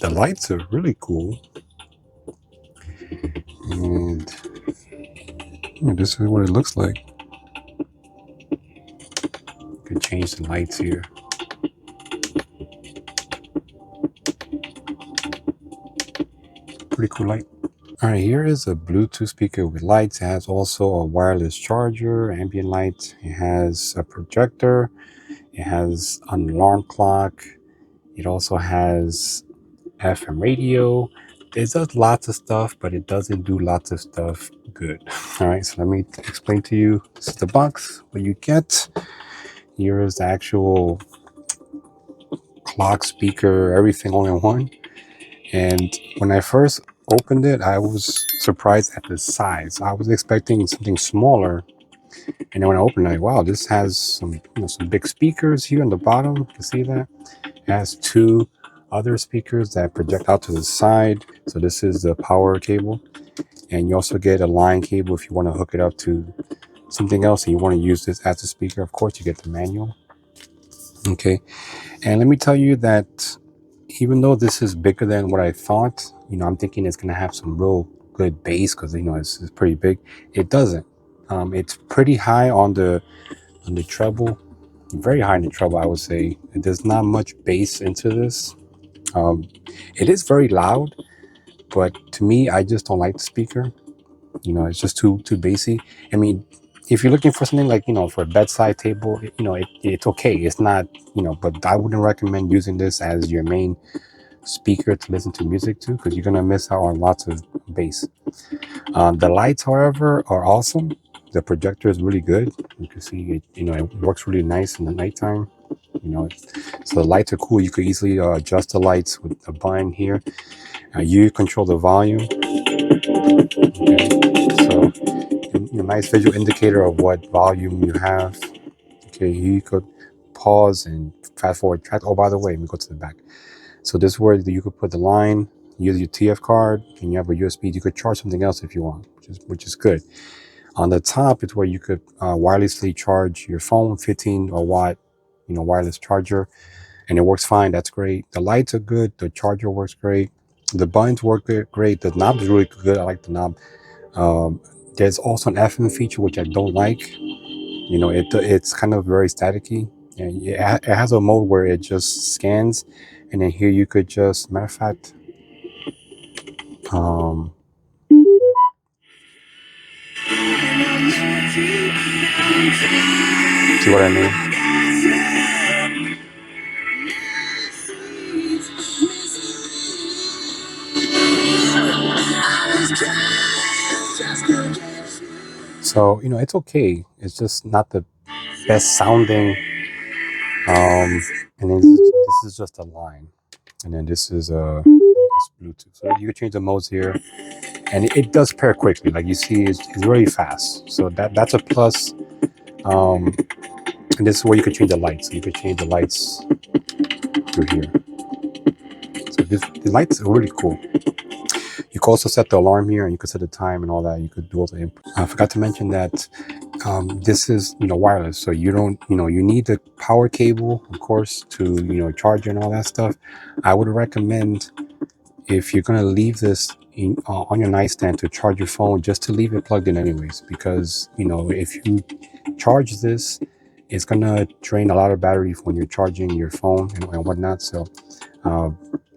The lights are really cool. And this is what it looks like. You can change the lights here. Pretty cool light. All right, here is a Bluetooth speaker with lights. It has also a wireless charger, ambient light. It has a projector. It has an alarm clock. It also has FM radio. It does lots of stuff, but it doesn't do lots of stuff good. All right, so let me explain to you. This is the box. What you get here is the actual clock, speaker, everything all in one. And when I first opened it, I was surprised at the size. I was expecting something smaller, and then when I opened it, wow, this has some some big speakers here on the bottom. You can see that it has two other speakers that project out to the side. So this is the power cable, and you also get a line cable if you want to hook it up to something else and you want to use this as a speaker. Of course, you get the manual. Okay, and let me tell you that even though this is bigger than what I thought, I'm thinking it's going to have some real good bass because, it's pretty big. It doesn't. It's pretty high on the treble, very high in the treble, I would say. There's not much bass into this. It is very loud, but to me, I just don't like the speaker. It's just too bassy. I mean, if you're looking for something like, for a bedside table, it's okay. It's not, but I wouldn't recommend using this as your main speaker to listen to music to, because you're going to miss out on lots of bass. The lights, however, are awesome. The projector is really good. You can see it, it works really nice in the nighttime. So the lights are cool. You could easily adjust the lights with a button here. You control the volume. Okay. So nice visual indicator of what volume you have. Okay, you could pause and fast forward track. Oh, by the way, let me go to the back. So this is where you could put the line, use your TF card, and you have a USB. You could charge something else if you want, which is good. On the top is where you could wirelessly charge your phone, 15 watt, wireless charger, and it works fine. That's great. The lights are good. The charger works great. The buttons work great. The knob is really good. I like the knob. There's also an FM feature which I don't like. It's kind of very staticky, and it has a mode where it just scans, and then here you could just, matter of fact, see what I mean? So it's okay. It's just not the best sounding. And then this is just a line, and then this is this Bluetooth. So you can change the modes here, and it does pair quickly. Like you see, it's really fast. So that's a plus. And this is where you could change the lights. So you could change the lights through here. So the lights are really cool. You can also set the alarm here, and you could set the time and all that. You could do all the input. I forgot to mention that this is wireless, so you don't you need the power cable, of course, to charge and all that stuff. I would recommend, if you're gonna leave this on your nightstand to charge your phone, just to leave it plugged in anyways, because if you charge this, it's gonna drain a lot of battery when you're charging your phone and whatnot. So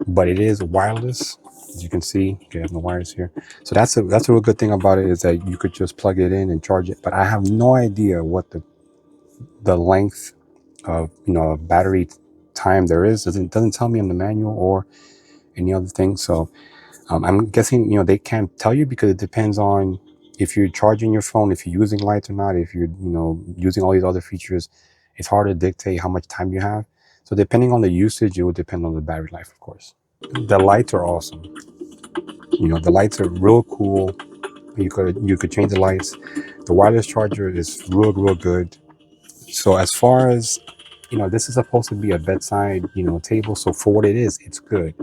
but it is wireless, as you can see. You have the wires here, so that's a real good thing about it, is that you could just plug it in and charge it. But I have no idea what the length of battery time there is. Doesn't tell me on the manual or any other thing. So I'm guessing they can't tell you, because it depends on if you're charging your phone, if you're using lights or not, if you're using all these other features. It's hard to dictate how much time you have. So depending on the usage, it will depend on the battery life, of course. The lights are awesome. The lights are real cool. You could change the lights. The wireless charger is real good. So as far as this is supposed to be a bedside table. So for what it is, it's good.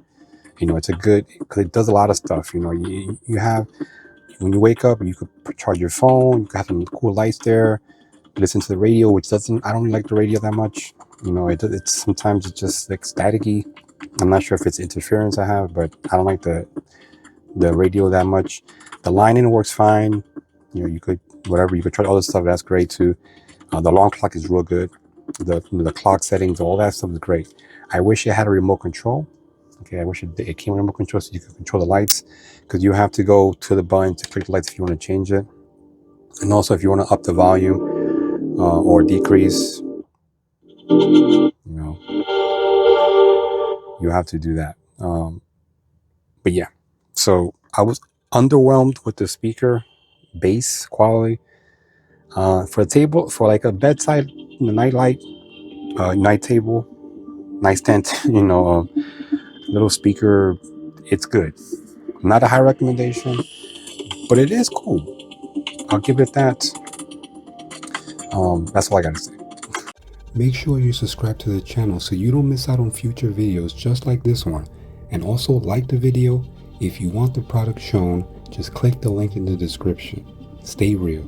It's a good, because it does a lot of stuff. You have, when you wake up, you could charge your phone. You could have some cool lights there. Listen to the radio, which I don't like the radio that much. It's sometimes it's just like staticky. I'm not sure if it's interference I have, but I don't like the radio that much. The lining works fine. You could whatever, you could try all this stuff. That's great too. The alarm clock is real good. The clock settings, all that stuff is great. I wish it had a remote control. Okay, I wish it came with a remote control so you could control the lights, because you have to go to the button to click the lights if you want to change it. And also if you want to up the volume or decrease, you have to do that. But yeah, so I was underwhelmed with the speaker bass quality. For a table, for like a bedside, nightlight, night table, nightstand, little speaker, it's good. Not a high recommendation, but it is cool. I'll give it that. That's all I gotta say. Make sure you subscribe to the channel so you don't miss out on future videos just like this one. And also like the video. If you want the product shown, just click the link in the description. Stay real.